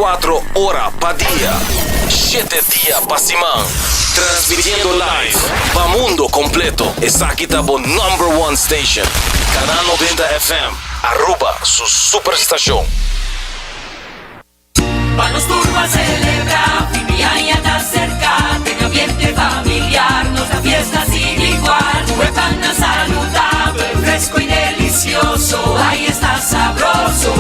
24 horas pa' día, 7 días pa' semana. Transmitiendo live pa' mundo completo. Es aquí tabo #1 station. Canal 90 FM. Aruba, su superestación. Vamos turbo a celebrar, Fimiaya está cerca, tenga ambiente familiar, nos da fiesta sin igual. Huepana saludable, fresco y delicioso, ahí está sabroso.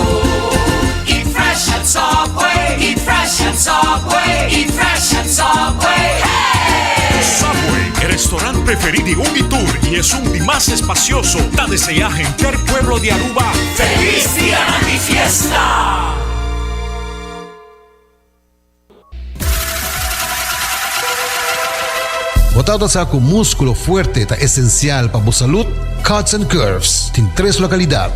Eat fresh at Subway, eat fresh at Subway, eat fresh at Subway, hey! Subway, el restaurante preferido de Unitur y es un más espacioso. Te desea gente el pueblo de Aruba. ¡Feliz día de fiesta! Botado sa com músculo fuerte ta esencial para a salud, Cuts and Curves tem 3 localidades.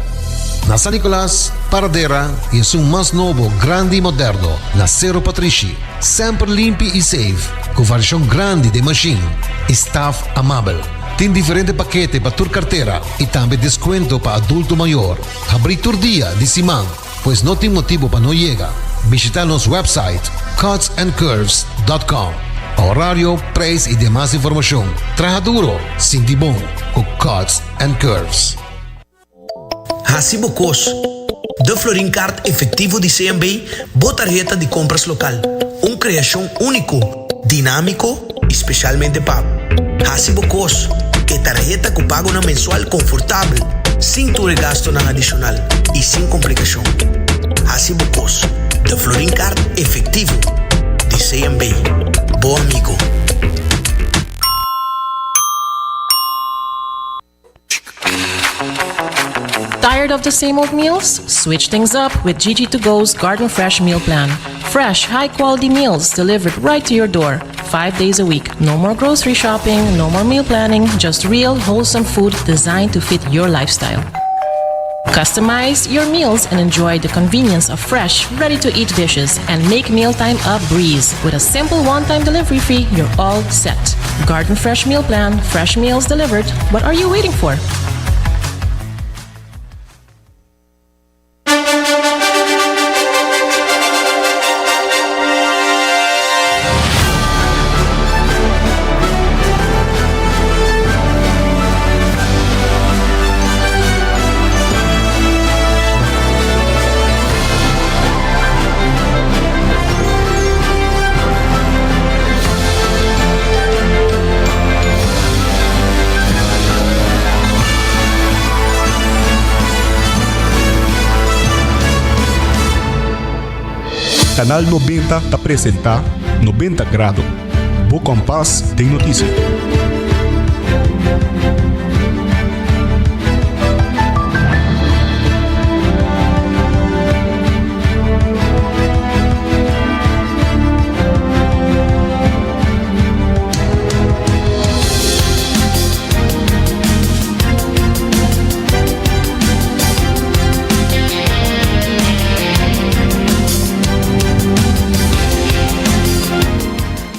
Na San Nicolás, Paradera e é um mais novo, grande e moderno, na Cerro Patrici. Sempre limpo e safe, com variação grande de machine. Staff amável. Tem diferente paquete para tua carteira e também desconto para adulto maior. Abrir todo dia de semana, pois não tem motivo para não chegar. Visitar nosso website cutsandcurves.com. Horário, preço e demais informação. Traja duro, sinti bom, com Cuts and Curves. Hasibo Cos, de Florin Card efetivo de CMB, botarjeta de compras local. Criação único, dinâmico, especialmente pago. Hasibo Cos, que tarjeta que paga na mensual confortável, sem tu gasto na adicional e sem complicação. Hasibo Cos, de Florin Card efetivo de CMB. Bom amigo. Tired of the same old meals? Switch things up with GG2Go's Garden Fresh Meal Plan. Fresh, high-quality meals delivered right to your door, 5 days a week. No more grocery shopping, no more meal planning, just real, wholesome food designed to fit your lifestyle. Customize your meals and enjoy the convenience of fresh, ready-to-eat dishes and make mealtime a breeze. With a simple one-time delivery fee, you're all set. Garden Fresh Meal Plan, fresh meals delivered. What are you waiting for? Canal 90 te apresenta 90 Grado. Bo Compás tem notícia.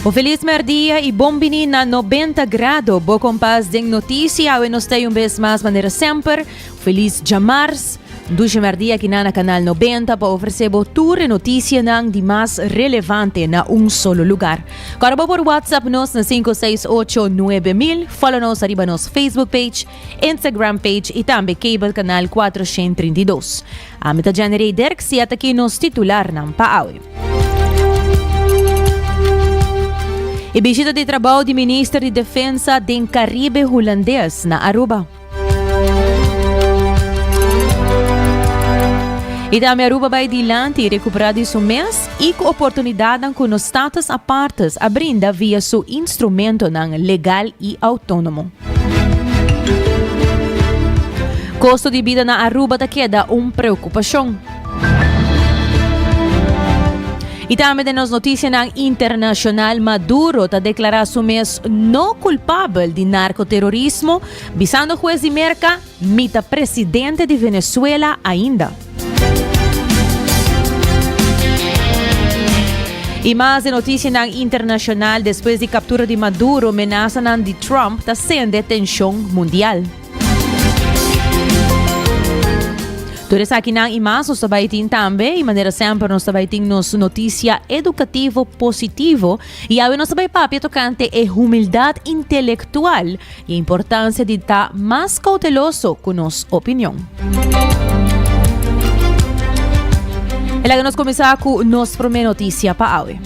O feliz merdia e bom bini na 90 grado. Bo compás de notícia, ao nos tem vez mais maneira sempre. Feliz jamars. Duche merdia aqui na Canal 90 para oferecer toda notícia de mais relevante na solo lugar. Corba por WhatsApp nos na 5689000. Follow nos arriba nos Facebook page, Instagram page e também cable canal 432. A meta generei Derek se aqui nos titular ng paawi. E visita de trabalho do Ministro de Defesa do Caribe holandês na Aruba. E também Aruba vai adiante recuperar de seu mês e com oportunidade com os status apartes abrindo via seu instrumento legal e autônomo. Custo de vida na Aruba queda preocupação. E também temos notícia internacional. Maduro está declarado su mês não culpável de narcoterrorismo, visando o juez de Merca, mita presidente de Venezuela ainda. E mais notícia internacional, depois de captura de Maduro, ameaça de Trump está sem detenção mundial. Por isso aqui na imagem nós também tem também, de maneira sempre nós também tem notícia educativo positivo e aí nós também papi tocante é humildade intelectual e a importância de estar mais cauteloso com nossa opinião. E lá nós começamos com nossa primeira notícia para hoje.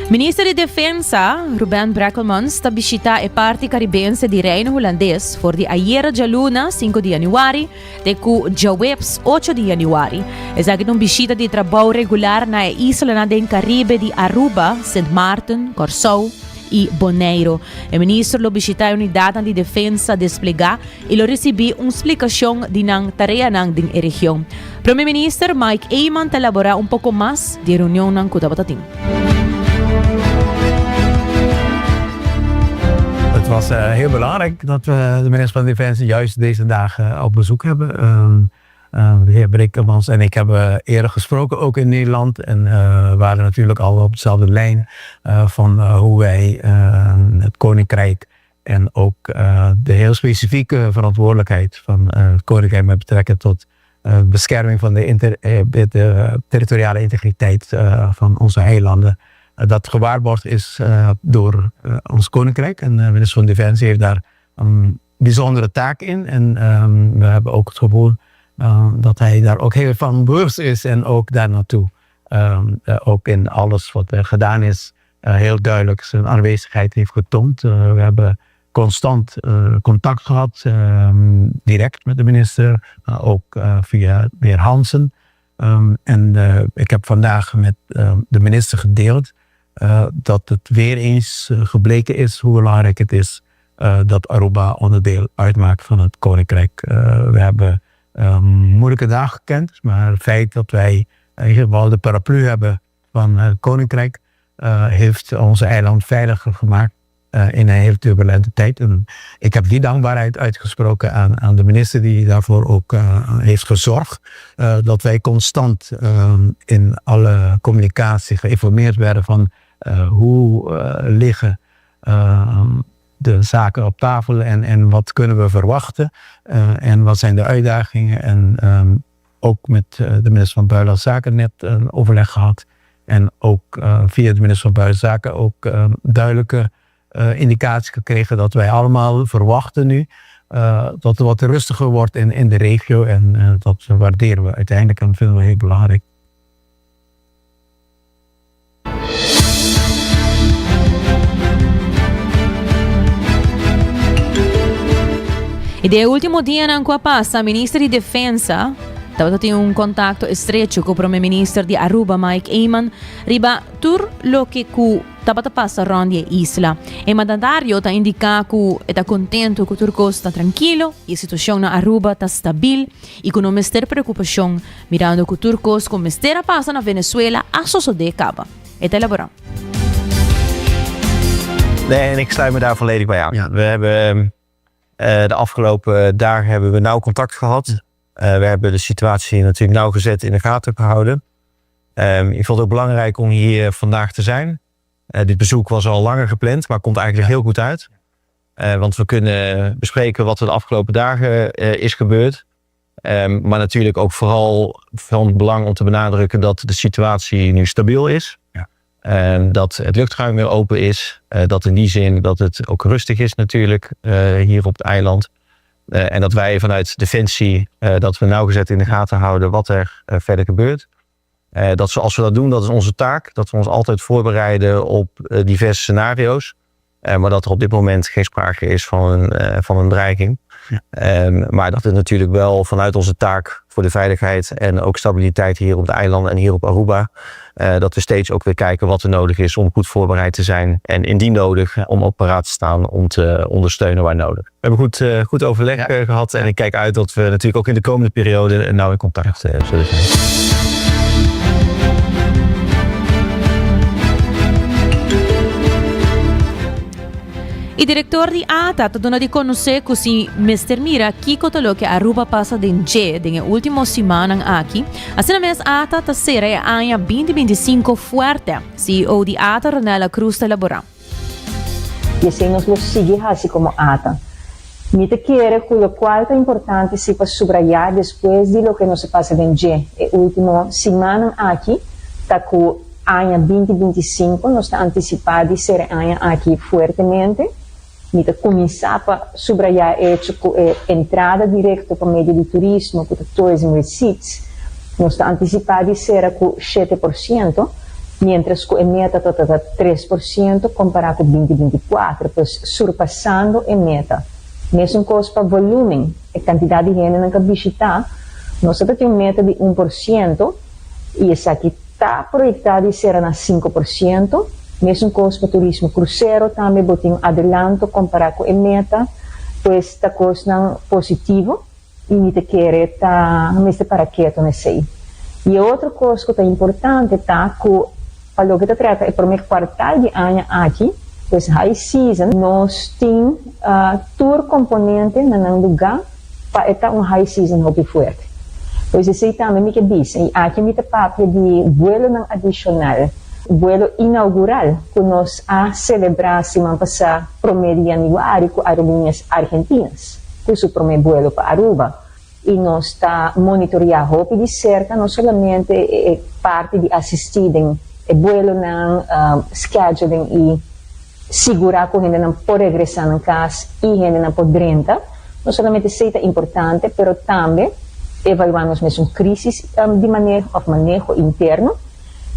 Ministro de Defensa, Ruben Brekelmans, está visitando a parte caribense de Reino Holandês for de ayer de luna, 5 de januari, de ku jawebs 8 de januari. Essa é uma visita de trabalho regular na isla na Caribe de Aruba, St. Martin, Curaçao e Bonaire. O ministro lo visita a unidade de defesa desplegar e lo recebi uma explicação de nang tarefa nang ding região. Primeiro-ministro Mike Eyman elabora pouco mais de reunião nang Kutapatating. Het was heel belangrijk dat we de minister van Defensie juist deze dagen op bezoek hebben. De heer Brekelmans en ik hebben eerder gesproken, ook in Nederland. En we waren natuurlijk al op dezelfde lijn van hoe wij het Koninkrijk en ook de heel specifieke verantwoordelijkheid van het Koninkrijk met betrekking tot bescherming van de territoriale integriteit van onze eilanden. Dat gewaarborgd is door ons Koninkrijk. En de minister van Defensie heeft daar een bijzondere taak in. En we hebben ook het gevoel dat hij daar ook heel van bewust is. En ook daar naartoe, ook in alles wat er gedaan is, heel duidelijk zijn aanwezigheid heeft getoond. We hebben constant contact gehad, direct met de minister, ook via de heer Hansen. En ik heb vandaag met de minister gedeeld dat het weer eens gebleken is hoe belangrijk het is dat Aruba onderdeel uitmaakt van het Koninkrijk. We hebben moeilijke dagen gekend, maar het feit dat wij in ieder geval de paraplu hebben van het Koninkrijk heeft onze eiland veiliger gemaakt in een heel turbulente tijd. En ik heb die dankbaarheid uitgesproken aan de minister die daarvoor ook heeft gezorgd. Dat wij constant in alle communicatie geïnformeerd werden van hoe liggen de zaken op tafel en wat kunnen we verwachten en wat zijn de uitdagingen. En ook met de minister van Buitenlandse Zaken net een overleg gehad. En ook via de minister van Buitenlandse Zaken ook duidelijke indicaties gekregen dat wij allemaal verwachten nu dat het wat rustiger wordt in de regio. En dat waarderen we uiteindelijk en vinden we heel belangrijk. E de último dia na Passa, ministro de Defensa estava tendo contato estreito com o primeiro-ministro de Aruba, Mike Eyman, riba tur lo que cu estava passa rond a isla. E mandatário está indicar que está contente que o turco está tranquilo e a situação na Aruba está stabil e que não me ter preocupação mirando que o turcos como estera passa na Venezuela a de caba. E te elaboramos. Nee, en ik sluit me daar volledig bij aan. Ja. We hebben de afgelopen dagen hebben we nauw contact gehad. We hebben de situatie natuurlijk nauwgezet in de gaten gehouden. Ik vond het ook belangrijk om hier vandaag te zijn. Dit bezoek was al langer gepland, maar komt eigenlijk heel goed uit. Want we kunnen bespreken wat er de afgelopen dagen is gebeurd. Maar natuurlijk ook vooral van belang om te benadrukken dat de situatie nu stabiel is. Ja. Dat het luchtruim weer open is. Dat in die zin dat het ook rustig is natuurlijk hier op het eiland. En dat wij vanuit Defensie dat we nauwgezet in de gaten houden wat er verder gebeurt. Dat zoals we dat doen, dat is onze taak. Dat we ons altijd voorbereiden op diverse scenario's. Maar dat er op dit moment geen sprake is van een dreiging. Ja. Maar dat het natuurlijk wel vanuit onze taak voor de veiligheid en ook stabiliteit hier op de eilanden en hier op Aruba. Dat we steeds ook weer kijken wat er nodig is om goed voorbereid te zijn. En indien nodig om op paraat te staan om te ondersteunen waar nodig. We hebben goed overleg gehad. En ik kijk uit dat we natuurlijk ook in de komende periode nauw in contact zullen zijn. Il direttore di ATA ha donato di conoscere così Mr. Mira Kiko tolo che Aruba passa den G den ultimo settimana aqui. Assim mesmo ATA ta sera e anha 2025 fuerte. CEO di ATA Renela Cruz elabora. E assim nós vamos seguir assim como ATA. Me te quiere, lo cual es importante si para subrayar después de lo que nos pasa en G. El último semana aquí, está con año 2025, nos está anticipado de ser año aquí fuertemente. Me te começar a subrayar hecho con entrada directa por medio de turismo, con tourism receipts, nos está anticipado de ser con 7%, mientras que en meta está 3% comparado con 2024, pues surpassando en meta. Mesmo coisa para volumen, a quantidade de gente que visitar, nós temos uma meta de 1%, e essa aqui está projetada de ser na 5%, mesmo coisa para turismo cruzeiro, também botem um adelanto comparado com a meta, pois está coisa positivo, e me te quer tá nesse paraquedo nesse aí. E outra coisa que é importante, tá, que para o que trata é para o quartal de ano aqui, pues high season, nós temos tour componente no lugar para estar high season muito forte. Pois esse também me diz, e aqui me parte de vuelo não adicional, vuelo inaugural, que nós a celebrar semana passada, promedio anuário com aerolíneas argentinas, com o primeiro vuelo para Aruba. E nós está monitoreando de cerca, não somente parte de assistir o vuelo não scheduling e segurar que a gente não pode regressar em casa e a gente não pode renta, não somente isso é importante, mas também evaluamos mesmo crises de manejo interno,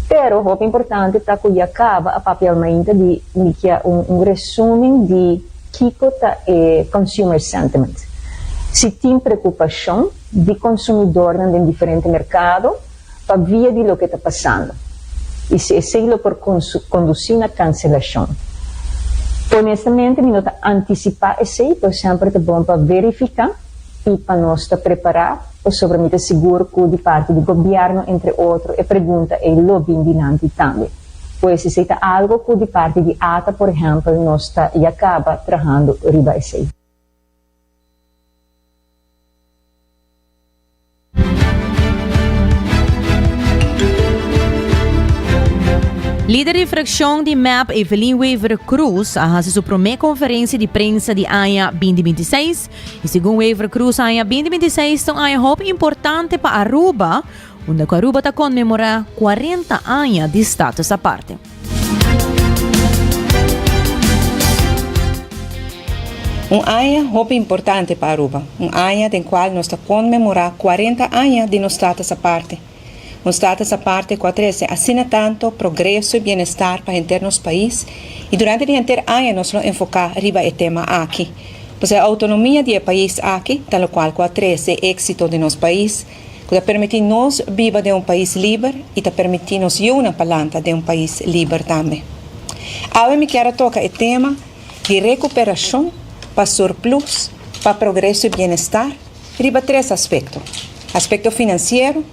pero o importante está que acaba a papelmente de resumo de que é consumer sentiment. Se tem preocupação de consumidor em diferente mercado, para via de lo que está passando. E se esse por conduzir a cancelação. Honestamente, me nota antecipar esse, então sempre é bom para verificar e para nós preparar, ou sobre seguro que de parte do governo, entre outros, e pergunta é lobby dinante também. Pois se é algo que de parte de ATA, por exemplo, nós está e acaba trabalhando riba esse. Líder de fracção de MAP, Evelyn Weaver Cruz, arrasa sua primeira conferência de prensa de ANHA 2026. E segundo Weaver Cruz, ANHA 2026 é um hope importante para Aruba, onde Aruba está comemorando 40 anos de status à parte. ANHA hope importante para Aruba, ANHA do qual nós está comemorando 40 anos de nosso status à parte. Um status à parte que oferece assina tanto progresso e bem-estar para o nosso país e durante o inteiro ano nós vamos enfocar riba o tema aqui. Pois a autonomia do país aqui, tal qual que oferece êxito de nosso país, que permite nós viver de país livre e permite nos uma palanca de país livre também. Agora me quero tocar o tema de recuperação para surplus, para progresso e bem-estar, riba 3 aspectos. Aspecto financeiro,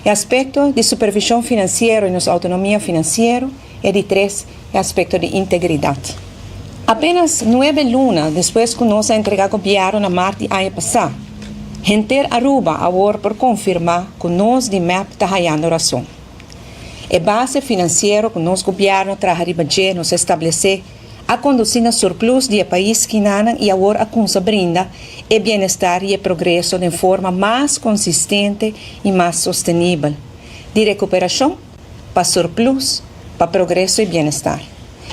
o aspecto de supervisão financeira e nossa autonomia financeira e de 3, o aspecto de integridade. Apenas 9 lunas depois que nós entregamos o governo na março do ano passado, gente Aruba agora por confirmar que nós de MAP está ganhando razão. A base financeira que nosso governo trabalha para nos estabelecer a conduzir a surplus do país que nana e agora a consa brinda o bem-estar e o progresso de forma mais consistente e mais sustentável, de recuperação para surplus, para progresso e bem-estar.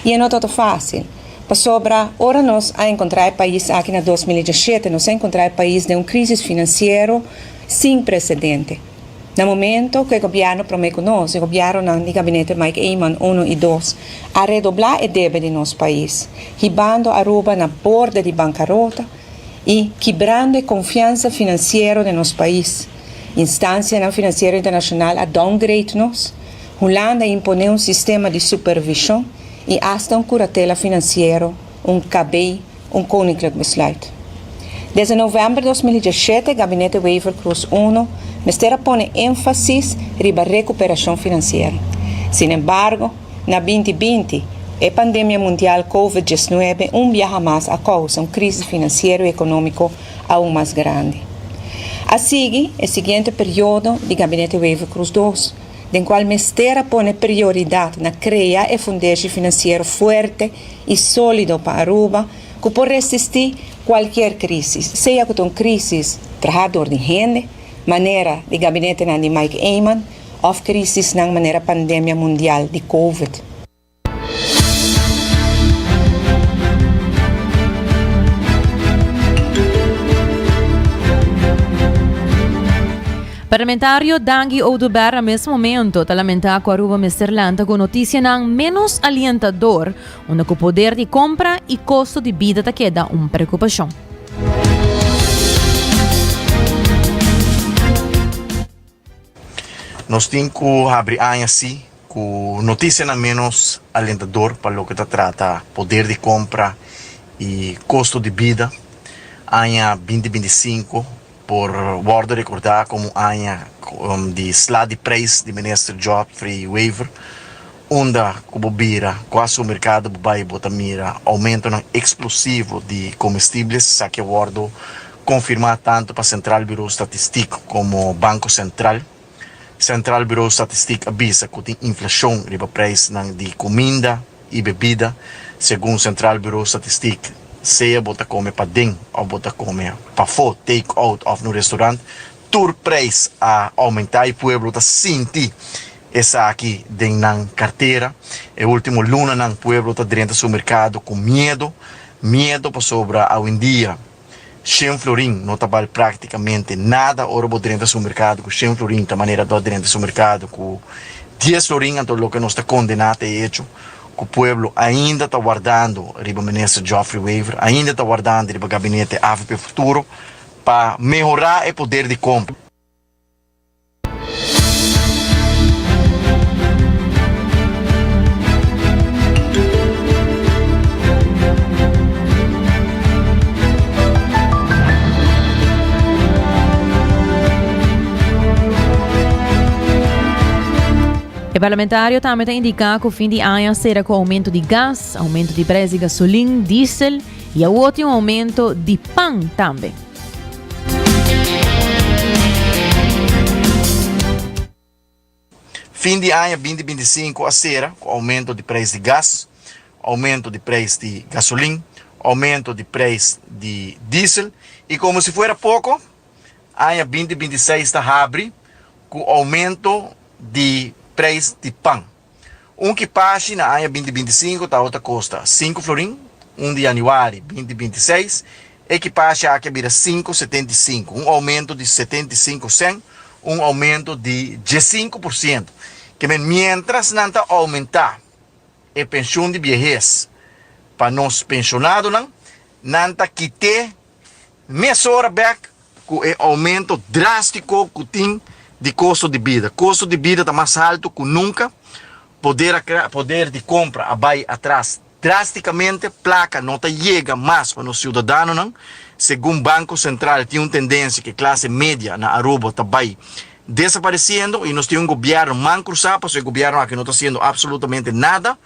E não é tudo fácil. Para sobrar, ora nós a encontrar o país aqui na 2017, nós a encontrar o país de uma crise financeira sem precedente. No momento que o governo promete nós, o governo no gabinete Mike Eyman 1 e 2, a redoblar o débito de nosso país, ribando Aruba na borda de bancarrota e quebrando a confiança financeira de nosso país. Instância financeira internacional a downgrade nós, Holanda a imponer um sistema de supervisão e hasta curatela financeiro, cabei, koninklijk besluit. Desde novembro de 2017, o gabinete Weaver Cruz 1 mestera pone ênfase riba recuperação financeira. Sin embargo, na 2020, a pandemia mundial COVID-19 viaja mais a causa uma crise financeira e econômica aún mais grande. Assim, o seguinte período de gabinete Weaver Cruz 2, do qual mestera pone prioridade na criar um fundejo financeiro forte e sólido para Aruba, que por resistir qualquer crise, seja que uma crise trabalhador de renda, maneira de gabinete de Mike Eyman, ou crise na maneira pandemia mundial de COVID. Parlamentário Dangi Oduber, a mesmo momento, está lamentar com a Aruba Misterlanta com notícia não menos alientador, onde o poder de compra e custo de vida está queda uma preocupação. Nós temos que abrir assim, com notícia não menos alentador para o que trata poder de compra e custo de vida. Ano 2025, por guarda recordar como ano de slide de preço de Minister Geoffrey Weaver, onde como bira quase o mercado vai botar mira aumento explosivo de combustíveis, só que o guarda confirmar tanto para Central Bureau Statistic como Banco Central. Central Bureau Statistic avisa que tem inflação de preço de comida e bebida, segundo Central Bureau Statistic. Seja bota comer para dentro ou bota comer para fora, take out ou no restaurante, tur preço a aumentar e o povo está sentindo essa aqui dentro na carteira. E o último luna o povo está dentro do mercado com medo para sobre ao em dia. 100 florin não trabalha praticamente nada, ora dentro do mercado com 100 florin da maneira dentro do mercado com 10 florin, então o que nós está condenado é hecho. O povo ainda está guardando o ministro Geoffrey Weaver, ainda está guardando o gabinete AFP Futuro para melhorar o poder de compra. O parlamentário também está indicando que o fim de ano será com aumento de gás, aumento de preço de gasolina, diesel e o outro aumento de pão também. Fim de ano 2025 será com aumento de preço de gás, aumento de preço de gasolina, aumento de preço de diesel e como se fosse pouco, ano 2026 está abre com aumento de preço de pão. Que passa na ano 2025 está outra custa 5 florin, de janeiro 2026, e que passa aqui vira 5,75, aumento de 75 cent, aumento de 15%. Que mientras não está aumentar a pensão de vejez para nós pensionados, não está quitar meia hora back com o aumento drástico que tem de custo de vida. Custo de vida está mais alto que nunca. Poder de compra vai atrás drasticamente. Placa não chega mais para os cidadãos. Segundo o Banco Central, tem uma tendência que a classe média na Aruba vai desaparecendo e nós temos um governo mal cruzado, porque o governo aqui não está fazendo absolutamente nada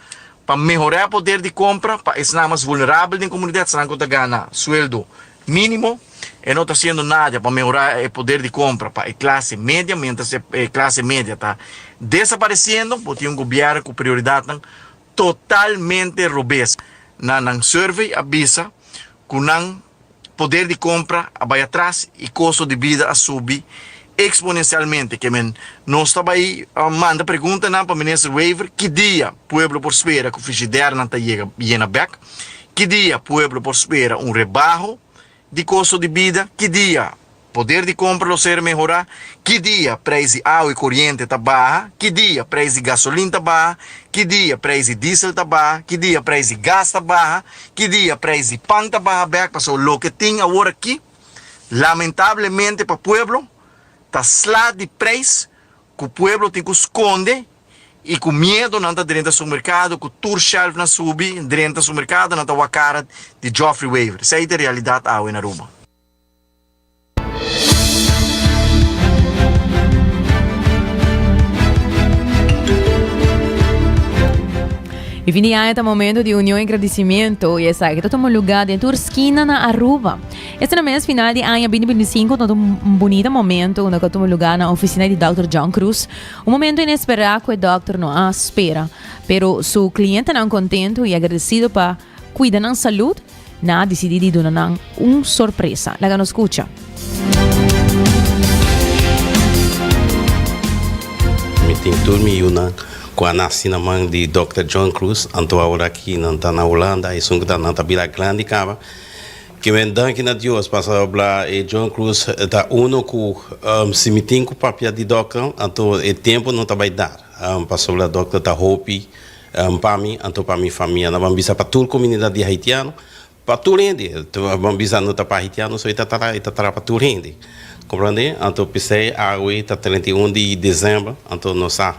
para melhorar o poder de compra, para os mais vulneráveis da comunidade, não está ganhando sueldo mínimo. E não está fazendo nada para melhorar o poder de compra para a classe média, mientras a classe média está desaparecendo, porque um governo com prioridade totalmente robusta. Na survey avisa que o poder de compra vai atrás e custo de vida a subir exponencialmente. Que nós estamos aí, manda pergunta para o ministro Weaver, que dia o povo por espera que o frigideiro não está llena back, que dia o povo por espera rebaixo de custo de vida, que dia poder de compra ser melhorar, que dia preço de água e corrente está baixa, que dia preço de gasolina está baixa, que dia preço de diesel está baixa, que dia preço de gás está baixa, que dia preço de pão está baixa, porque o que tem agora aqui, lamentavelmente para o povo, está slide de preço que o povo tem que esconder e com medo não está dentro do mercado, que o tour shelf não sube dentro do mercado, não está a cara de Geoffrey Weaver. Essa é a realidade na Aruba. E fim de ano é um momento de união e agradecimento e essa aqui está um lugar dentro da esquina na Aruba. Este é o mês final de ano 2025, é um bonito momento onde está um lugar na oficina de Dr. John Cruz. Um momento inesperado que o doutor não espera, pero seu cliente não contente e agradecido para cuidar da saúde na decididi donar un sorpresa. Laga no escucha. Meeting turmi yuna com a nascimento de Dr. John Cruz, anto agora aqui na Holanda, e são na tabela grande cava. Que me danke na Deus para falar e John Cruz da uno com se meeting com papel de doctor, anto o tempo não tá vai dar. Para falar doctor da Hopi, para mim, anto para minha família, não vamos para toda a comunidade haitiana, para tudo rende. Vamos não tá para haitiano, só está para tudo rende. Compreende? Anto pensei agora tá 31 de dezembro, anto nossa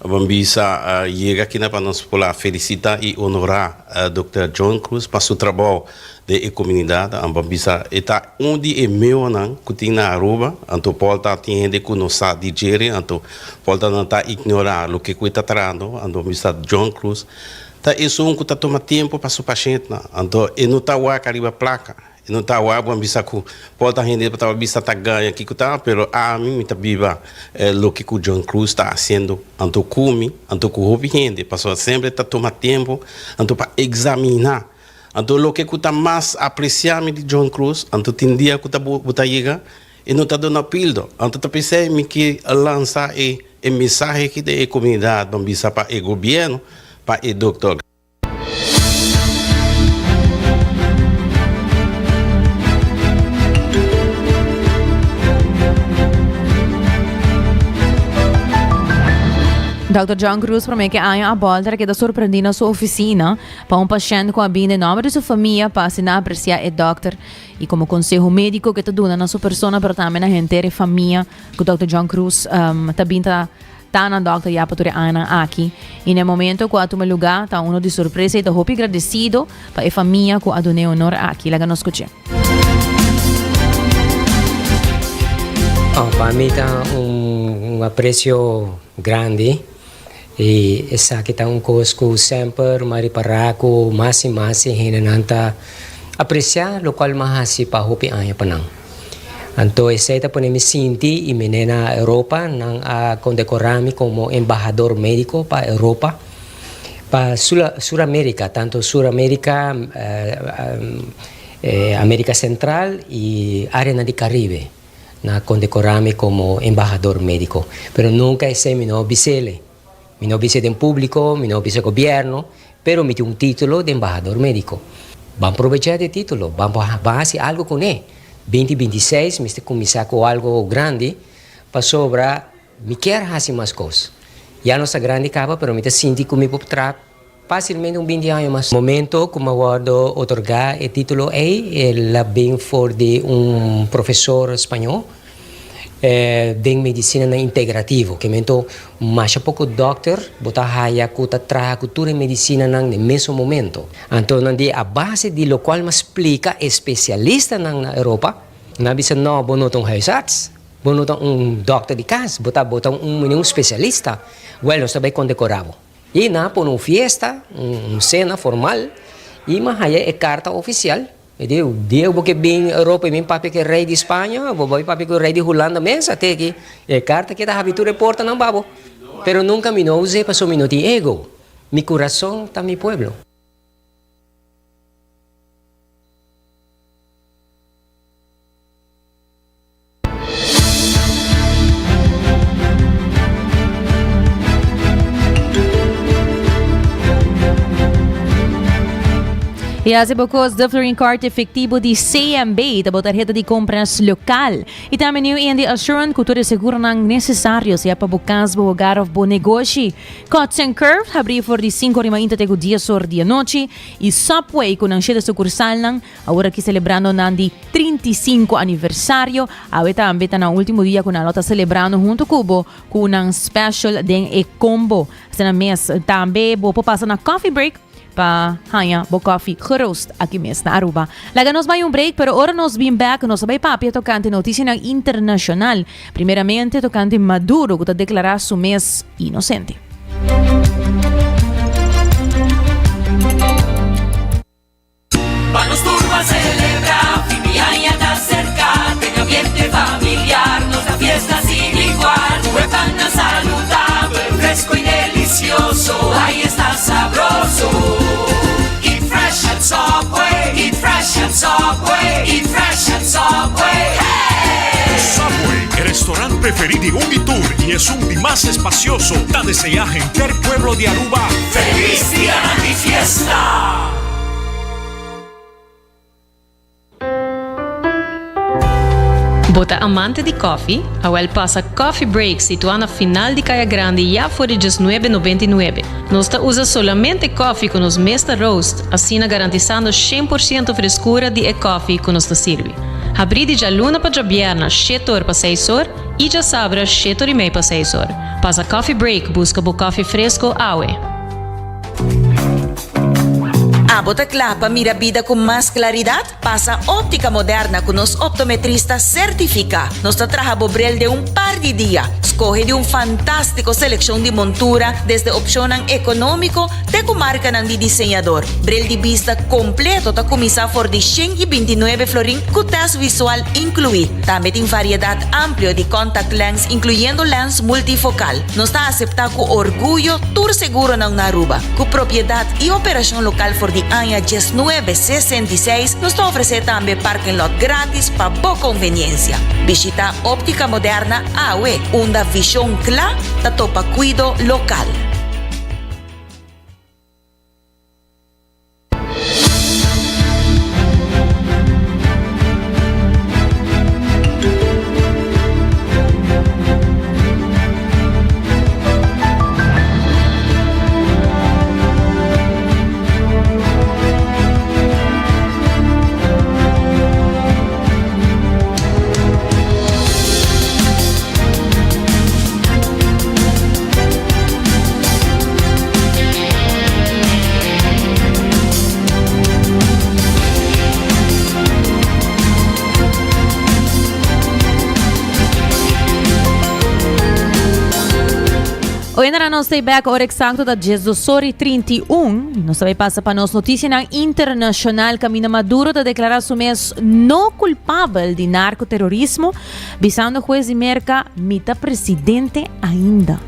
vamos chega aqui para nós poder felicitar e honorar Dr. John Cruz para seu trabalho de comunidade. Vamos está onde é meu não que tem na Aruba, anto pode atender com nossa DJ, anto pode não tá ignorar o que está tratando, anto vamos John Cruz. Tá isso que tá toma tempo para o paciente, anto e não tá o cariba placa. Não está o água, bisa que pode render para bisa tá ganha que tá, pero a mim tá viva o que o John Cruz está fazendo, anto come, anto que o rende, passou sempre tá toma tempo, anto para examinar, anto o que tá mais apreciado de John Cruz, anto tem dia que tá botar chega e não tá dando pildo, anto tá pensando que lançar e mensagem que da comunidade, bisa para o governo, para o doutor. Dr. John Cruz promete que a volta que está surpreendendo a sua oficina para um paciente com a bem de nome de sua família para assinar apreciar o doctor e como conselho médico que está dando na sua persona para também a gente e família que o Dr. John Cruz também está na doctor já para Ana aqui e no momento que a toma lugar está de surpresa e está muito agradecido para a família que a dona honor aqui. Laga nos escuche. Para mim está aprecio grande. E essa que está coisa que sempre mariparar com mais e mais e hinananta apreciar o qual mais para hopi anya panang. Então essa está para me sentir e menina Europa nang condecorami como embajador médico para Europa para Suramérica, tanto Suramérica, América Central e área de Caribe na condecorami como embajador médico. Pero nunca esse me no bisele. Mi no vice del público, mi no vice del gobierno, pero me tiene un título de embajador médico. Vamos a aprovechar el título, vamos a hacer algo con él. 2026, me estoy comenzando algo grande, para sobra, me quiero hacer más cosas. Ya no está grande capa, pero me siento que me puedo traer fácilmente 20 años más. Momento como guardo otorgar el título la bien for de un profesor español, de medicina integrativo, que mento mais pouco doctor, botar haya kuta traha cultura medicina nang no mesmo momento. Então, a base de lo qual me explica especialista na Europa, na bisa no bonotong huisarts, bonotong doctor de casa, botar um especialista, well, nós também condecoramos. E na por uma fiesta, cena formal, e mas haya é carta oficial. Dia porque bem Europa bem papi que rei de Espanha, vou papi que rei de Holanda mesmo até que carta que da habitu reporta não babo. Pero nunca me não usei para mi noti ego. Mi corazón está mi pueblo. E hace pocos de Flooring Cart efetivo de CMB da tarjeta de compras local. E também em de assurance que tudo seguro não necessário se para bucas bo hogar of bo negócio. Cuts and Curve abri for de 5 de manhã até o dia sor dia noite e Subway com anche de sucursal nang agora que celebrando nan de 35 aniversário. Aweta ambeta na último dia com a lota celebrando junto cubo com um special den e combo. Sa mês também bo passa na coffee break pa hanya bo coffee geroost aqui mesmo na Aruba. Laga nos vai break, pero ora nos bem back, nos vai papi tocante notícia internacional. Primeiramente tocante Maduro, que declarar su mês inocente. Vamos turbo a celebrar, Fimiaña está cerca, tenga ambiente familiar, nos da fiesta sin igual, huepana saludable, fresco y delicioso, ahí está sabroso. Eat fresh at Subway, eat fresh. al Subway, eat fresh al Subway. Hey! Subway, el restaurante preferido de Unitour y es un más espacioso. Da desear en el pueblo de Aruba. ¡Feliz día de fiesta! Bota amante de coffee, Awel passa Coffee Break situado na final de Caia Grande já por R$19,99. Nós usa solamente coffee com os Mesta Roast, assim garantizando 100% frescura de coffee que nos serve. Abrir de luna para jabierna, 7 horas para 6 horas, e já sabra 7 horas e meia para 6 horas. Passa Coffee Break, busca o coffee fresco, Awe. Bota clapa, mira vida con más claridad. Pasa óptica moderna con los optometristas certifica. Nos trabaja bobrel de un par de días. Escoge de un fantástico selección de montura desde opción económico de comarca de diseñador. Brel de vista completo ta comisa for de 129 florín con test visual incluir. También en variedad amplio de contact lens incluyendo lens multifocal. Nos está aceptado con orgullo tour seguro en Aruba. Con propiedad y operación local for de año 1966 nos ofrece también parking lot gratis para boa conveniencia. Visita Óptica Moderna AWE, una visión clara de topa cuido local. Hoy nós stay back hora exacto da 18:31. Nós também passa para nós notícia na internacional. Camina Maduro de declarar su mês não culpável de narcoterrorismo, visando o juez de merca mita presidente ainda.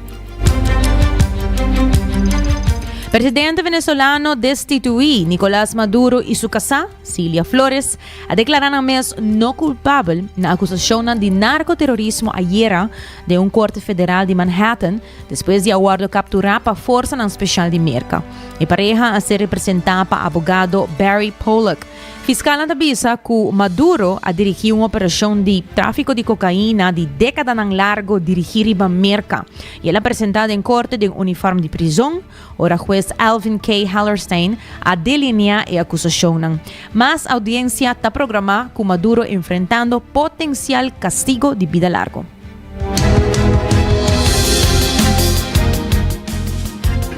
Presidente venezolano destituí Nicolás Maduro e sua casa, Cilia Flores, a declarar mês não culpável na acusação de narcoterrorismo ayer de corte federal de Manhattan, depois de aguardo capturar para força na especial de merca. E pareja a ser representada para abogado Barry Pollock. Fiscal avisa que Maduro a dirigir uma operação de tráfico de cocaína de década ng largo dirigir a merca. E ela apresentada em corte de uniforme de prisão, ora juez Alvin K. Hallerstein a delinear a acusação. Mas a audiência está programada com Maduro enfrentando potencial castigo de vida largo.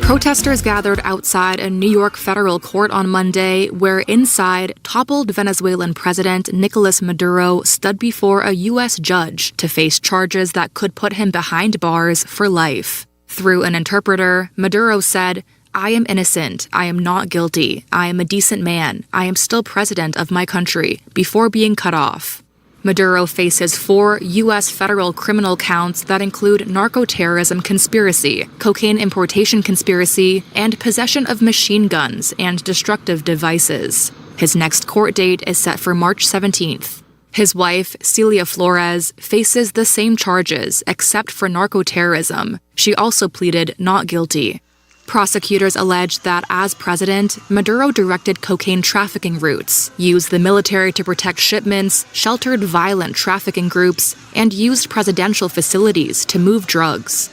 Protesters gathered outside a New York federal court on Monday, where inside, toppled Venezuelan President Nicolas Maduro stood before a U.S. judge to face charges that could put him behind bars for life. Through an interpreter, Maduro said, "I am innocent. I am not guilty. I am a decent man. I am still president of my country," before being cut off. Maduro faces 4 U.S. federal criminal counts that include narco-terrorism conspiracy, cocaine importation conspiracy, and possession of machine guns and destructive devices. His next court date is set for March 17th. His wife, Cilia Flores, faces the same charges except for narco-terrorism. She also pleaded not guilty. Prosecutors alleged that as president, Maduro directed cocaine trafficking routes, used the military to protect shipments, sheltered violent trafficking groups, and used presidential facilities to move drugs.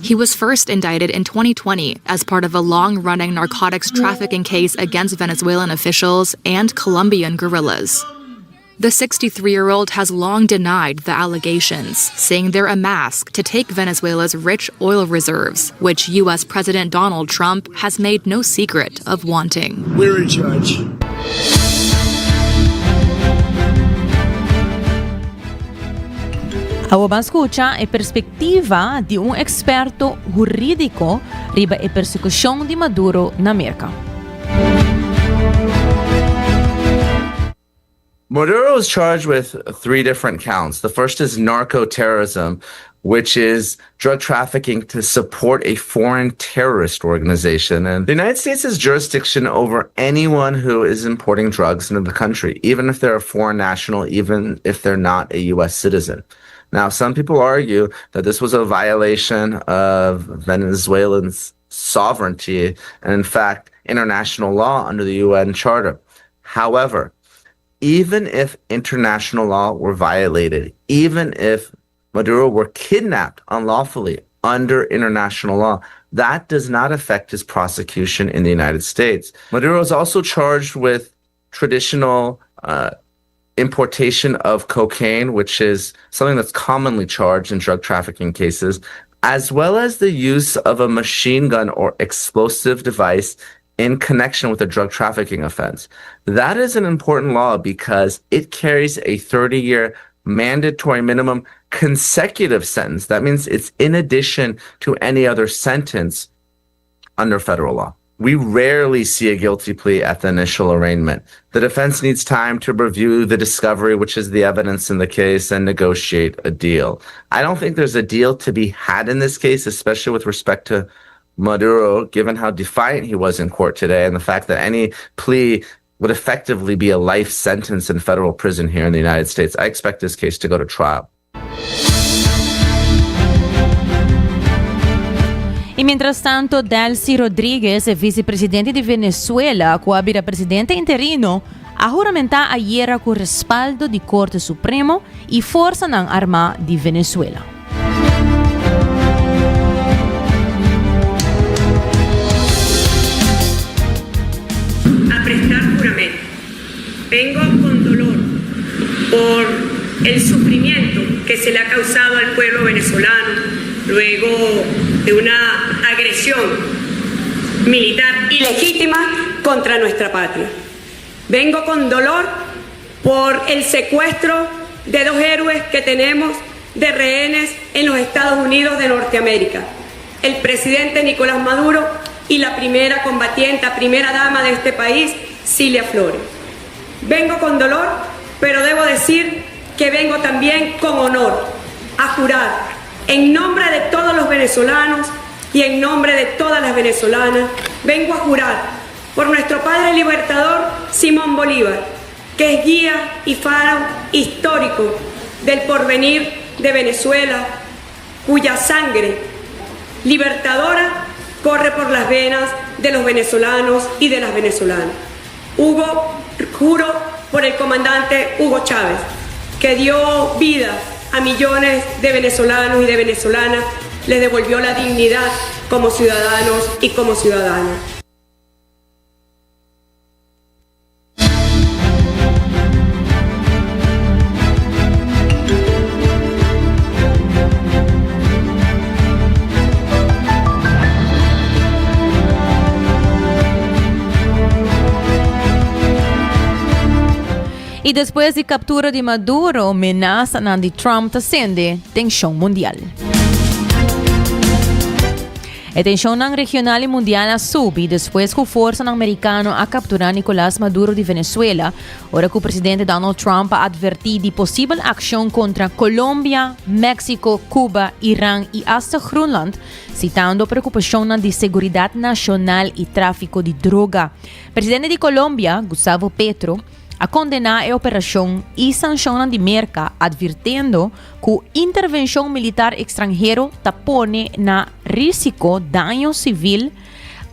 He was first indicted in 2020 as part of a long-running narcotics trafficking case against Venezuelan officials and Colombian guerrillas. The 63-year-old has long denied the allegations, saying they're a mask to take Venezuela's rich oil reserves, which U.S. President Donald Trump has made no secret of wanting. We're in charge. Agora escucha a perspectiva de experto jurídico riba a persecução de Maduro na América. Maduro is charged with 3 different counts. The first is narco-terrorism, which is drug trafficking to support a foreign terrorist organization. And the United States has jurisdiction over anyone who is importing drugs into the country, even if they're a foreign national, even if they're not a U.S. citizen. Now, some people argue that this was a violation of Venezuelans' sovereignty and, in fact, international law under the UN Charter. However, even if international law were violated, even if Maduro were kidnapped unlawfully under international law, that does not affect his prosecution in the United States. Maduro is also charged with traditional importation of cocaine, which is something that's commonly charged in drug trafficking cases, as well as the use of a machine gun or explosive device in connection with a drug trafficking offense. That is an important law because it carries a 30-year mandatory minimum consecutive sentence. That means it's in addition to any other sentence under federal law. We rarely see a guilty plea at the initial arraignment. The defense needs time to review the discovery, which is the evidence in the case, and negotiate a deal. I don't think there's a deal to be had in this case, especially with respect to Maduro, given how defiant he was in court today and the fact that any plea would effectively be a life sentence in federal prison here in the United States. I expect this case to go to trial. E mientras tanto, Delcy Rodriguez, vicepresidente de Venezuela, coabira presidente interino, a juramentar ayer com respaldo de Corte Supremo e Força ng Arma de Venezuela. A prestar juramento. Vengo con dolor por el sufrimiento que se le ha causado al pueblo venezolano luego de una agresión militar ilegítima contra nuestra patria. Vengo con dolor por el secuestro de 2 héroes que tenemos de rehenes en los Estados Unidos de Norteamérica, el presidente Nicolás Maduro y la primera combatiente, primera dama de este país, Cilia Flores. Vengo con dolor, pero debo decir que vengo también con honor a jurar en nombre de todos los venezolanos y en nombre de todas las venezolanas, vengo a jurar por nuestro padre libertador Simón Bolívar, que es guía y faro histórico del porvenir de Venezuela, cuya sangre libertadora corre por las venas de los venezolanos y de las venezolanas. Juro por el comandante Hugo Chávez, que dio vida a millones de venezolanos y de venezolanas, les devolvió la dignidad como ciudadanos y como ciudadanas. E depois de captura de Maduro, ameaça de Trump acende tensão mundial. A tensão regional e mundial sobe depois que a força americana a capturar Nicolás Maduro de Venezuela, ora que o presidente Donald Trump advertiu de possível ação contra Colômbia, México, Cuba, Irã e até Groenland, citando a preocupação de segurança nacional e tráfico de droga. Presidente de Colômbia, Gustavo Petro, a condenar a operação e sanção de merca, advirtiendo que a intervenção militar estrangeira tapone na risco dano civil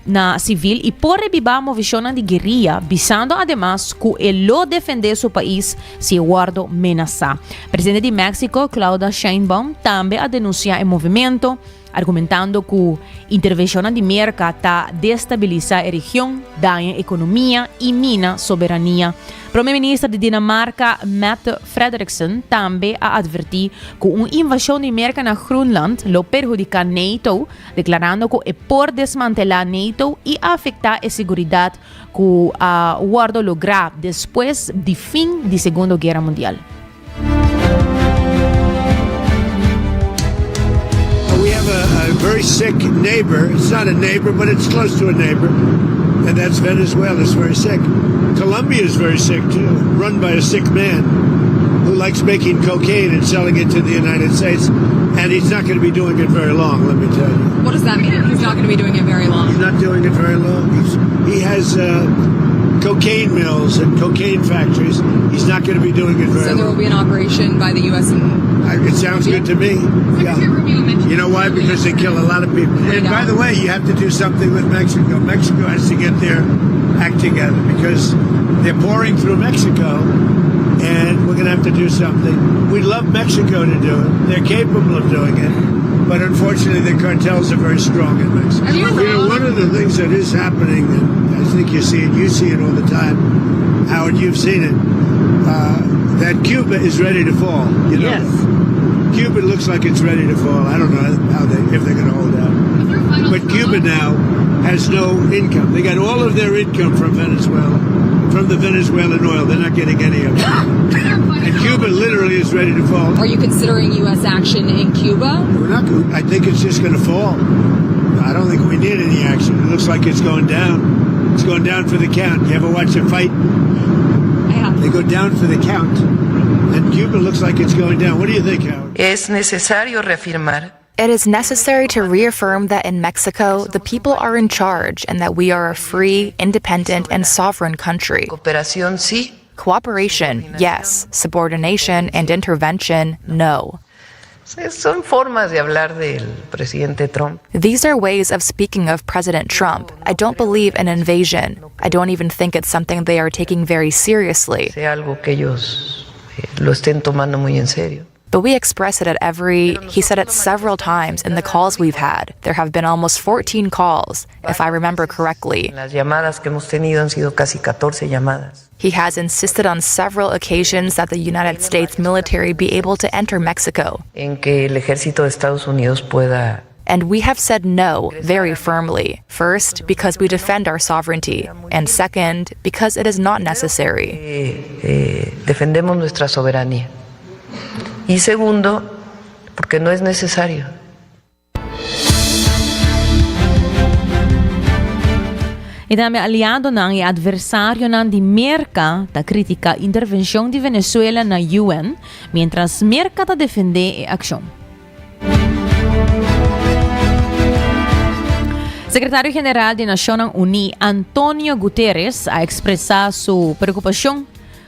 e por revivar a movição de guerrilha, visando además que ele defender seu país se guarda ameaça. Presidente de México, Claudia Sheinbaum, também a denunciar o movimento, argumentando que a intervenção de merca está destabilizar a região, danha a economia e mina soberania. Primeiro-ministro de Dinamarca, Mette Frederiksen, também a advertir que uma invasão de merca na Groenland lo perjudica a NATO, declarando que é por desmantelar a NATO e afetar a segurança que a guarda lograr depois do fim da Segunda Guerra Mundial. We have a very sick neighbor. It's not a neighbor, but it's close to a neighbor. And that's Venezuela. It's very sick. Colombia is very sick, too, run by a sick man who likes making cocaine and selling it to the United States. And he's not going to be doing it very long, let me tell you. What does that mean? He's not going to be doing it very long. He's not doing it very long. He has cocaine mills and cocaine factories. He's not going to be doing it very long. So there will be an operation by the U.S. It sounds good to me. Yeah. You know why? Because they kill a lot of people. And by the way, you have to do something with Mexico. Mexico has to get their act together because they're pouring through Mexico, and we're going to have to do something. We'd love Mexico to do it. They're capable of doing it, but unfortunately the cartels are very strong in Mexico. You know, one of the things that is happening, and I think you see it all the time, Howard, you've seen it, that Cuba is ready to fall. You know? Yes. Cuba looks like it's ready to fall. I don't know if they're going to hold out. But Cuba now has no income. They got all of their income from Venezuela, from the Venezuelan oil. They're not getting any of it. And Cuba literally is ready to fall. Are you considering U.S. action in Cuba? We're not. I think it's just going to fall. I don't think we need any action. It looks like it's going down. It's going down for the count. You ever watch a fight? I have. They go down for the count. And Cuba looks like it's going down. What do you think, Howard? Es necesario reafirmar. It is necessary to reaffirm that in Mexico, the people are in charge and that we are a free, independent, and sovereign country. Cooperación sí. Cooperation, yes. Subordination and intervention, no. Son formas de hablar del presidente Trump. These are ways of speaking of President Trump. I don't believe in invasion. I don't even think it's something they are taking very seriously. Sea algo que ellos lo estén tomando muy en serio. But we express it he said it several times in the calls we've had. There have been almost 14 calls, if I remember correctly. Las llamadas que hemos tenido han sido casi 14 llamadas. He has insisted on several occasions that the United States military be able to enter Mexico. En que el ejército de Estados Unidos pueda. And we have said no very firmly. First, because we defend our sovereignty. And second, because it is not necessary. Defendemos nuestra soberanía. Y segundo, porque no es necesario. Idame aliado ng adversario ng di Merca ta kritika intervención di Venezuela na UN, mientras Merca ta defende e aksyon. Secretario General de Naciones Unidas Antonio Guterres ha expresado su preocupación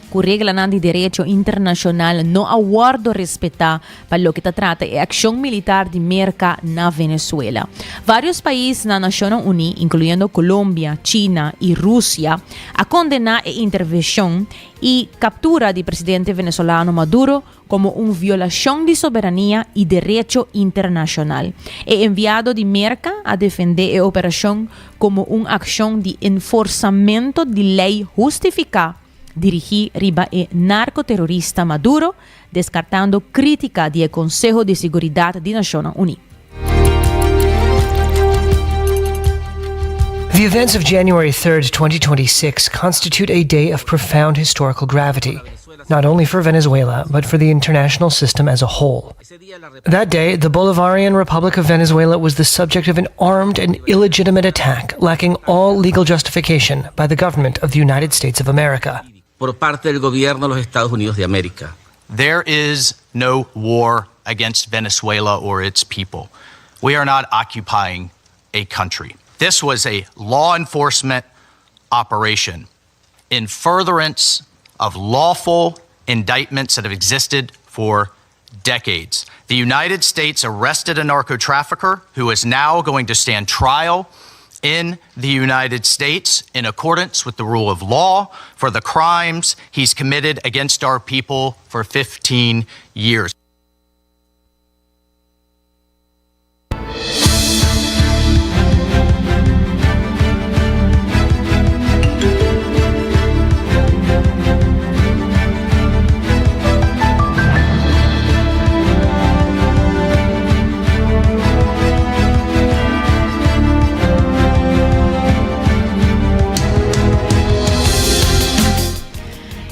con regla de derecho internacional no aguardo respetar para lo que se trata de acción militar de Merca na Venezuela. Varios países de las Naciones Unidas, incluyendo Colombia, China y Rusia, han condenado la intervención y captura del presidente venezolano Maduro como una violación de soberanía y derecho internacional. El enviado de Merca a defender la operación como una acción de enforzamiento de ley justificada dirigir riba el narcoterrorista Maduro, descartando crítica del Consejo de Seguridad de Naciones Unidas. The events of January 3rd, 2026 constitute a day of profound historical gravity, not only for Venezuela, but for the international system as a whole. That day, the Bolivarian Republic of Venezuela was the subject of an armed and illegitimate attack, lacking all legal justification by the government of the United States of America. Por parte del gobierno de los Estados Unidos de América. There is no war against Venezuela or its people. We are not occupying a country. This was a law enforcement operation in furtherance of lawful indictments that have existed for decades. The United States arrested a narco trafficker who is now going to stand trial in the United States in accordance with the rule of law for the crimes he's committed against our people for 15 years.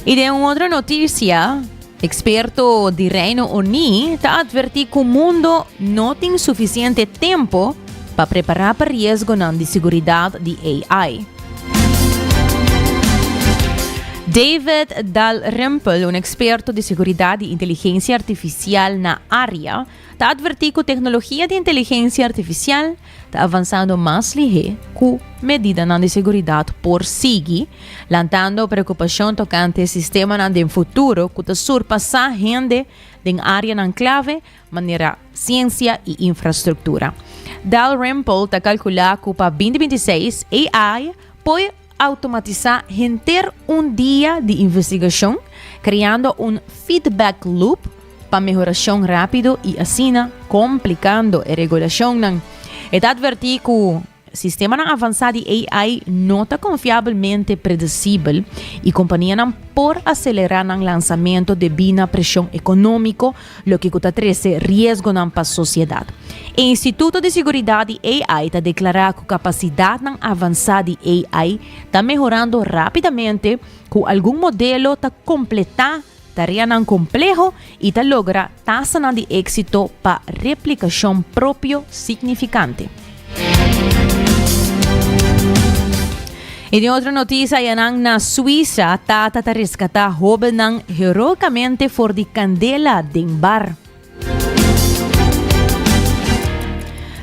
Y de otra noticia, experto de Reino Unido te advertí que el mundo no tiene suficiente tiempo para preparar para riesgo de seguridad de AI. David Dalrymple, un experto de seguridad e inteligência artificial na área, está advertindo que a tecnologia de inteligência artificial está avançando mais ligeiro com medidas de segurança por seguir, lançando preocupação tocante ao sistema no futuro que está surpassar gente em área na clave, maneira ciência e infraestrutura. Dalrymple está calculando que para 2026 AI pode automatizar dia de investigação, criando feedback loop para melhoração rápido e assim complicando a regulação. Está advertido que o sistema avançado de AI não está confiavelmente predicível e companhia não por acelerar o lançamento devido à pressão econômica, o que traz risco para a sociedade. O Instituto de Seguridade AI está declarando que a capacidade avançada de AI está melhorando rapidamente, que algum modelo está completar tarefa não complexo e está logra taxa de êxito para replicação próprio significante. E de outra notícia, na Suíça, está resgatar jovem heroicamente for de candela de bar.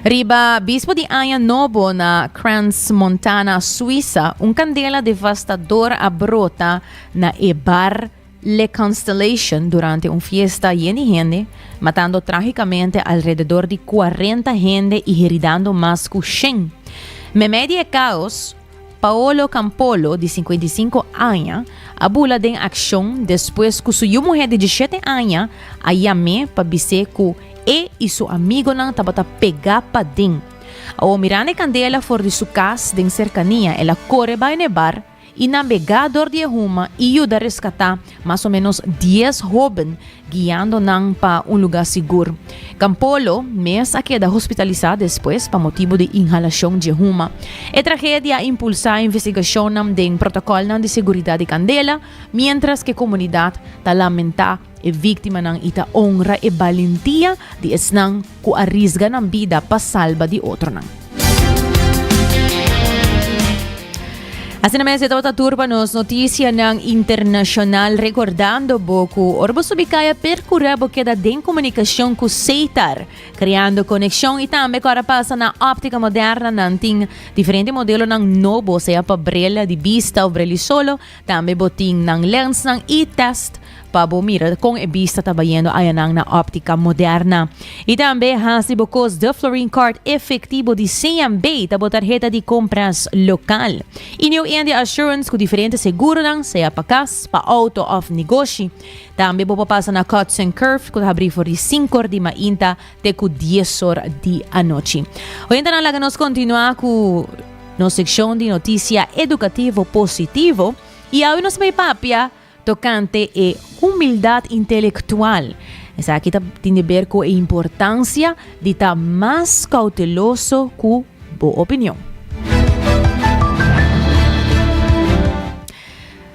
Riba bispo de Año Novo na Crans Montana, Suíça, candela devastador abrota na bar Le Constellation durante fiesta llena de gente, matando trágicamente alrededor de 40 gente y herindo más que 100. Medio de caos, Paolo Campolo, de 55 anos, abula de ação depois que sua mulher de 17 anos a chamou para dizer que e seu amigo não estava a pegar para dentro. Ao mirar a candela fora de sua casa, de cercania, ela corre para o bar e navegador de Roma e ajuda a resgatar mais ou menos 10 jovens, guiando-nos para lugar seguro. Campolo, mês a queda hospitalizado depois, para motivo de inhalação de Roma. A tragédia impulsa a investigação de protocolo de segurança de candela, mientras que a comunidade está lamenta a vítima ng ita honra e valentia de esnang ku arrisga ng vida para salva de outro nang. Assim naman ito turba nos notícia ng internacional recordando boku orbo subikaya percurabo queda den comunicação com Seitar, criando conexão e também para passa na óptica moderna nanting diferente modelo ng nobo seja pa brela de vista o breli solo, também boting ng lens ng e-test para mira kung e vista tabayendo ayan na óptica moderna. E também hasibo cos de Florin Card efetivo de CMB tabo tarjeta de compras local. E New India Assurance com diferente seguro nang seja pa kas, pa auto of negócio. Também po papasa na Cuts and Curve com abrir for de 5 de mainta te ku 10 horas de anoche. Hoy na laga nos continuar com no seção de notícia educativo positivo e aí nos may papia tocante e humildade intelectual. Essa aqui tem a ver com a importância de estar mais cauteloso com a opinião.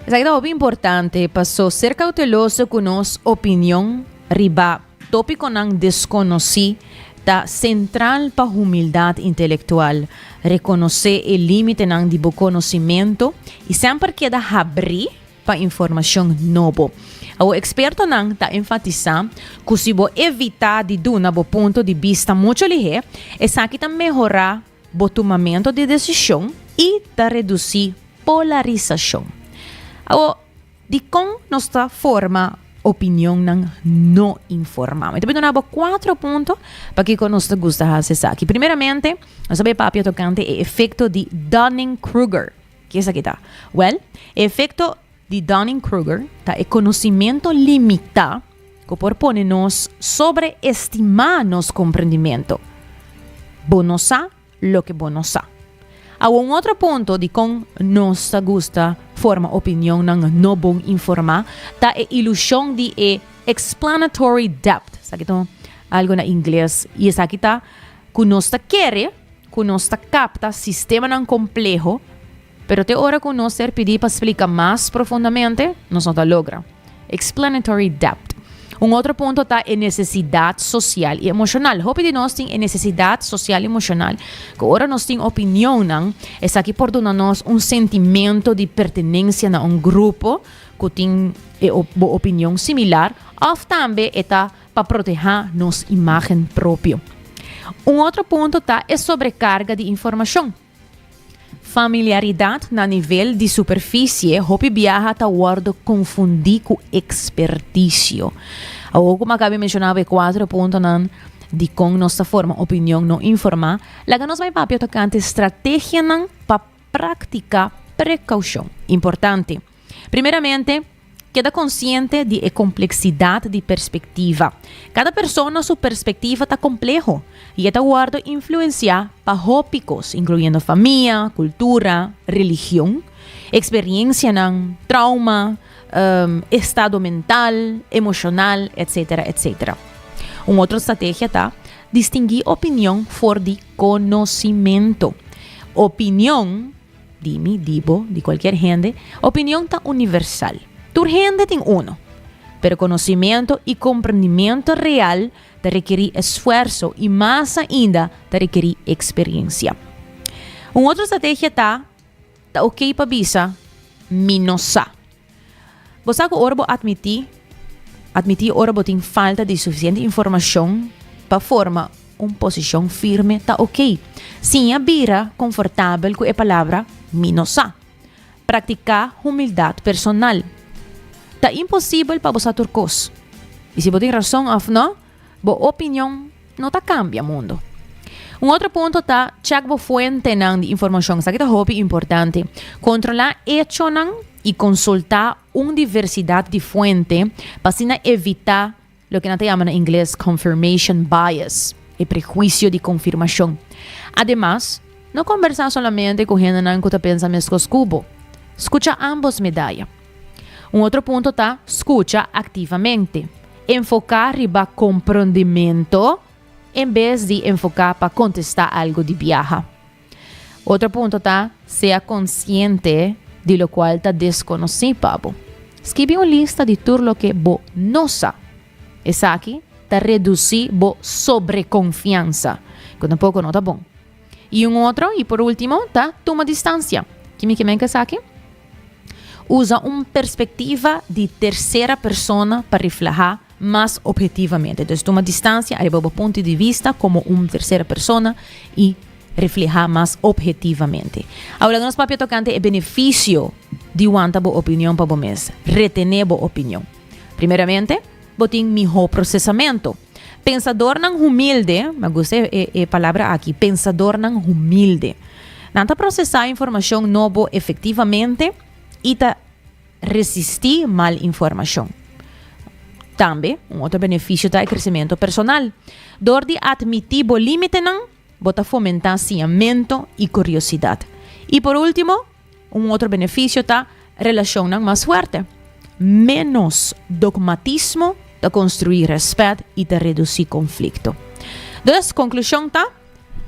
Essa aqui é bem importante para ser cauteloso com nossa opinião riba tópico não desconhecido da central para a humildade intelectual. Reconhecer o limite não de conhecimento e sempre queda abrir para informação nova. O experto não está enfatizando que se você evitar de dar um ponto de vista muito ligeiro, isso aqui está melhorar o tomamento de decisão e está reduzir polarização. De como nossa forma opinião não informada. Então, eu vou 4 pontos para que nós gostamos de fazer aqui. Primeiramente, nós vamos papel tocante o efeito de Dunning-Kruger. Que é isso aqui, tá? Well, o efeito de Dunning-Kruger tá é conhecimento limitado que propõe nos sobreestimar nosso compreendimento. Bonosa lo que bonosa. Há outro ponto de como nós gusta forma opinião não bom informar tá a ilusão de explanatory depth. Sabe então algo na inglês e essa aqui tá que nós quer, que nós capta sistema não complexo. Pero te hora que nós pedir para explicar mais profundamente, nós não logra. Explanatory depth. Outro ponto está a necessidade social e emocional. Hope de nós tem a necessidade social e emocional. Que agora nós tem opinião, essa aqui por nós sentimento de pertenência a grupo, que tienen opinión similar, o también está para proteger nuestra imagen propia. Un otro punto es sobrecarga de información. Familiaridad a nivel de superficie, hopi viaja ta guardo confundir con experticio. O como acabé mencionado, 4 puntos de con nuestra forma, opinión no informa, la que nos va a papio tocante estrategia para practicar precaución. Importante. Primeramente, queda consciente de la complejidad de perspectiva. Cada persona, su perspectiva está complejo y está guardo influenciar para tópicos, incluyendo familia, cultura, religión, experiencia, trauma, estado mental, emocional, etcétera, etcétera. Una otra estrategia está distinguir opinión for de conocimiento. Opinión, de cualquier gente, opinión está universal. Tu gente tiene uno, pero conocimiento y comprendimiento real te requiere esfuerzo y más ainda te requiere experiencia. Una otra estrategia está ok para visa, minosa. Vos hago orbo admitir orbo tiene falta de suficiente información para formar una posición firme, está ok. Sin abira confortable con la palabra minosa. Practicar humildad personal. Está imposible para vos turcos. Y si vos tienes razón o no, vos opinión no te cambia el mundo. Un otro punto está check vos fuente de información. Eso es importante. Controlar hecho y consultar una diversidad de fuente para evitar lo que se llama en inglés confirmation bias, el prejuicio de confirmación. Además, no conversar solamente con gente que te piensa mescos cubo. Escucha ambos medallas. Un otro punto está escucha activamente. Enfocar riba comprendimiento en vez de enfocar para contestar algo de viaje. Otro punto está sea consciente de lo cual está desconocido. Escribe una lista de todo lo que vos no sabes. Es aquí está reducir vos sobreconfianza, que tampoco no está bon. Y un otro, y por último, está toma distancia. ¿Qué me es aquí? Usa una perspectiva de tercera persona para reflejar más objetivamente. Entonces, toma distancia, arriba el punto de vista como una tercera persona y reflejar más objetivamente. Ahora, nos papel tocante el beneficio de una opinión para vos. Retener la opinión. Primeramente, botín mejor procesamiento. Pensador nan humilde, me gusta la palabra aquí, pensador nan humilde. Nanta procesar información nueva efectivamente y ta resistir mal información. También, un otro beneficio es el crecimiento personal. Dor de admitir el límite, bota fomentar conocimiento y curiosidad. Y por último, un otro beneficio es relación más fuerte. Menos dogmatismo de construir respeto y de reducir conflicto. Entonces, conclusión está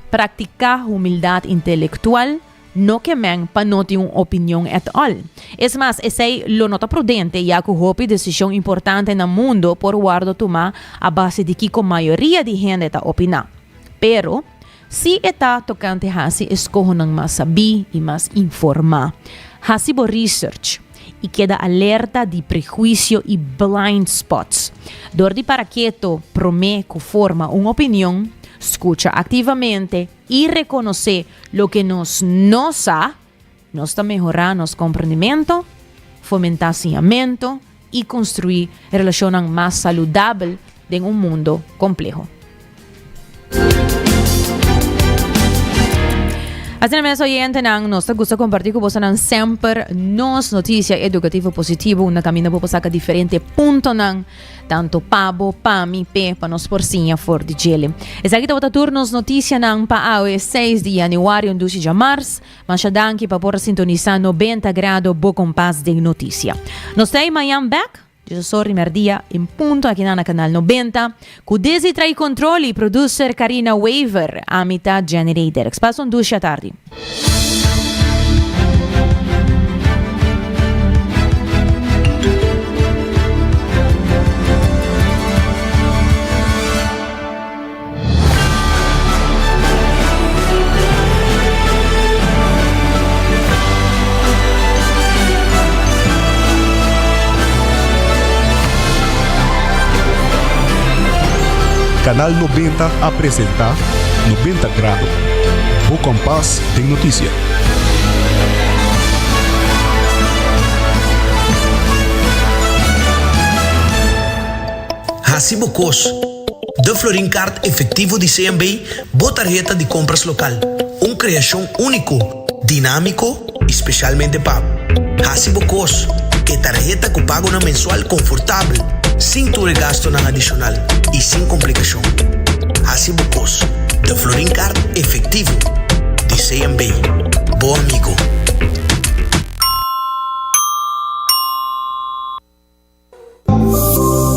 practicar humildad intelectual, no que para no tener una opinión at all. Es más, ese lo nota prudente, ya que una decisión importante en el mundo por guardo tomar a base de que la mayoría de gente está opinando. Pero, si está tocante hasi escojan más saber y más informar. Hasi bo research y queda alerta de prejuicio y blind spots. Dordi para quieto promete que forma una opinión, escucha activamente y reconoce lo que nos no sabe, nos está mejorando nuestro comprendimiento, fomentar conocimiento y construir relaciones más saludables en un mundo complejo. Así es, oyente, nos gusta compartir con vosotros siempre nos noticias educativas positivas, una camina para sacar diferentes puntos, tanto pabo, pami, para nos porcinha for de gele. Es aquí que turnos noticias para hoy 6 de januário, 12 de março, mas danke para por sintonizar 90 grados, bo compás de notícia. Nos tem amanhã back. Eu sou Rimerdia em ponto aqui na canal 90. Com Desi trai controle e producer Karina Waver, a mitad generator. Espaço 2 da tarde. Canal 90 apresenta 90 Grados. O compás de notícia. Hacibocos. De Florin Card efetivo de CMB, boa tarjeta de compras local. Criação único, dinâmico, especialmente pago. Hacibocos, que tarjeta que paga na mensual confortável, sem tu gasto na adicional e sem complicação. Hacibocos, de Florin Card efetivo de CMB. Bom amigo.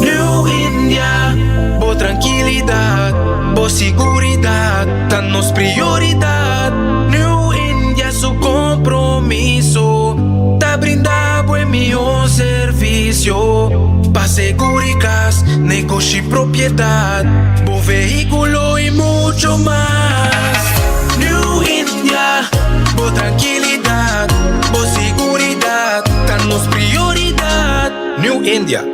New India, boa tranquilidade, boa seguridade, tá nos prioridade. New India, su compromiso, tá brindar buen melhor serviço. Pa seguridad, negocio y propiedad, bom vehículo y mucho más. New India, boa tranquilidad, boa seguridad, tá nos prioridad. New India.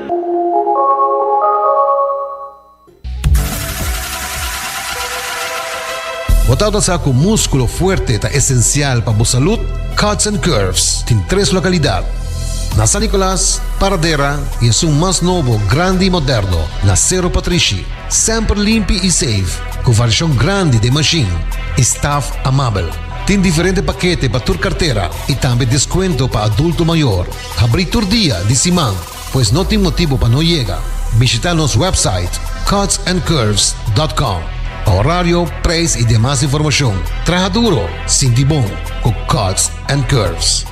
Botado sa com músculo fuerte está essencial para a saúde, Cuts and Curves tem 3 localidades. Na San Nicolás, Paradera e é um mais novo, grande e moderno, na Cerro Patrici. Sempre limpo e safe, com variação grande de machine. Staff amável. Tem diferentes paquetes para tua carteira e também desconto para adulto maior. Abrir todo dia de semana, pois não tem motivo para não chegar. Visitar nosso website, cutsandcurves.com. Horário, preço e demais informação. Traja duro, sinti bom, com Cuts and Curves.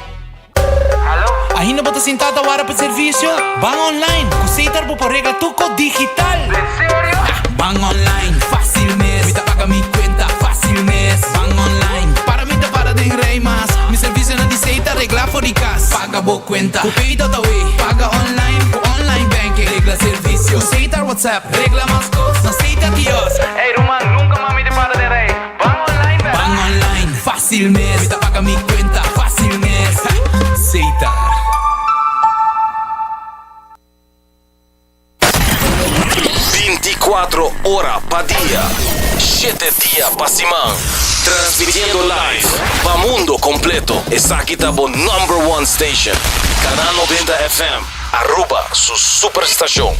Ainda bota sentada agora para serviço? Van online, aceitar por regla tuco digital. ¿En serio? Van online, fácil mes. Mita paga mi cuenta, fácil mes. Van online, para mí te para de rey más. Mi servicio no diceita regla fóricas. Paga por cuenta, cupito tawi. Paga online, online banking. Regla servicio, aceitar WhatsApp. Regla más cosas, aceita Dios. Ey, Roman, nunca mami te para de rey. Van online, ¿verdad? Van online, fácil mes. Mita paga mi cuenta, fácil mes. Aceitar. 24 horas pa dia, 7 dias pa semana, transmitiendo live pa mundo completo. Essa aqui tá bom #1 station, Canal 90 FM, Aruba, su superestação.